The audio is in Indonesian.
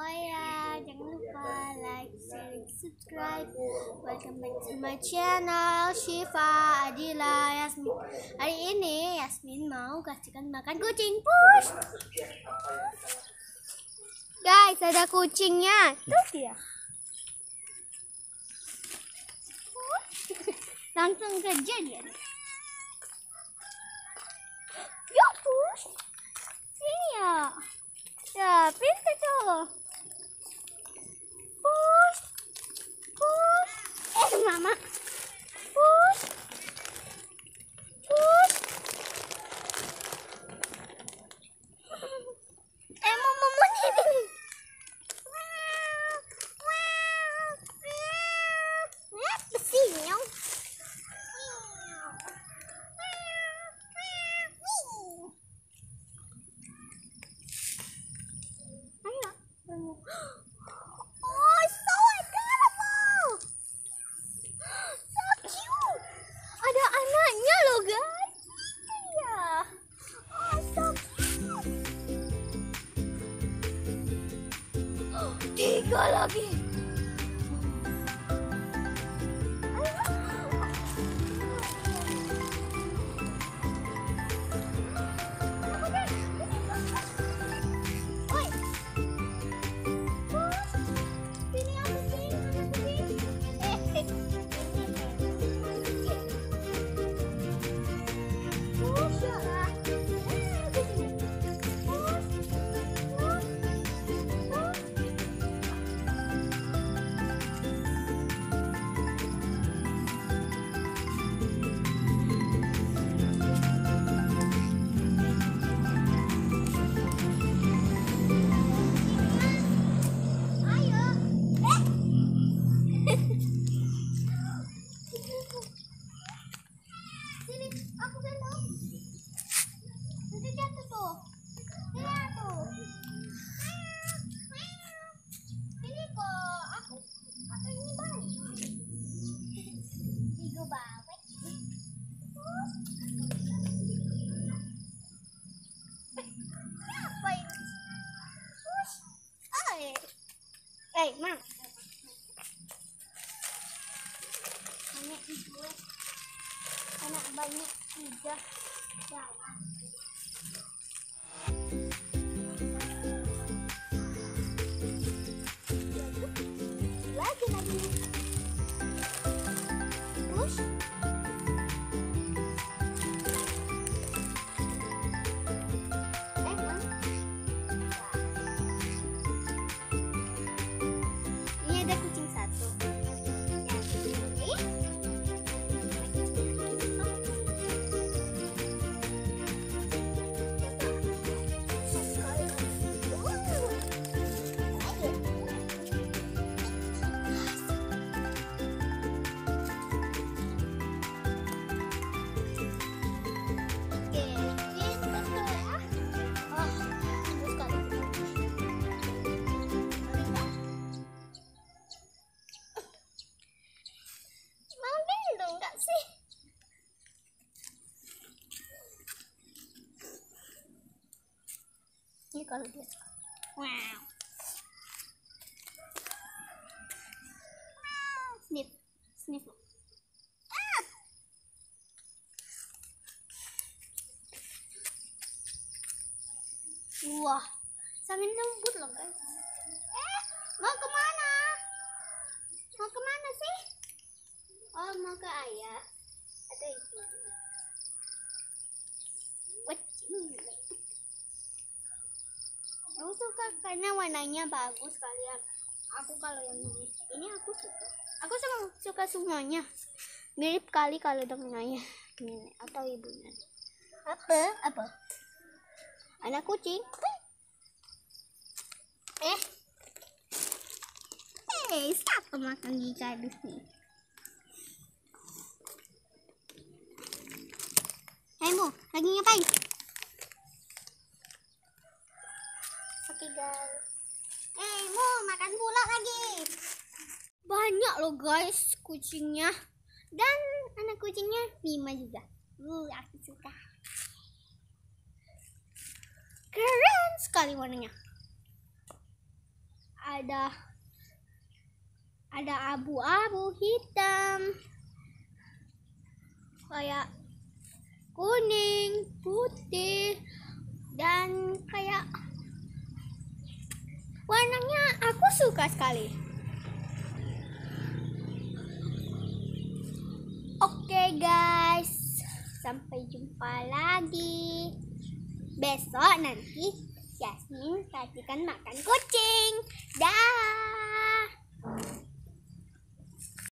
Oh ya, jangan lupa like, share, subscribe. Welcome back to my channel, Syifa, Adila, Yasmin. Hari ini Yasmin mau kasihkan makan kucing. Push. Guys, ada kucingnya. Tuh dia. Langsung kerja dia. Ya, push. Sini ya. Ya, pintar tuh. Push. Push. Mama. Push. Push. Mau ini. Besinho. Oh, so adorable. So cute. Ada anaknya loh, guys. Iya. Oh, so cute. 3 lagi. Mang. Anak banyak 3 jalan. Lagi. Push. Ada kucing 1. Ini kalau dia wow. Snip. Wah, sambil lembut loh, guys. Mau kemana? Mau kemana sih? Oh, mau ke ayah atau ibu? Aku suka karena warnanya bagus kalian. Aku kalau yang ini aku suka. Aku suka semuanya. Mirip kali kalau dengan ayah atau ibunya. Apa? Anak kucing. Siapa makan di kardus nih? Mo, lagi ngapain? Oke guys. Mo, makan pula lagi. Banyak loh guys kucingnya. Dan anak kucingnya 5 juga. Aku suka. Keren sekali warnanya. ada abu-abu hitam, kayak kuning, putih, dan kayak warnanya aku suka sekali. Oke guys, sampai jumpa lagi besok. Nanti Yasmin kasihkan makan kucing. Dah.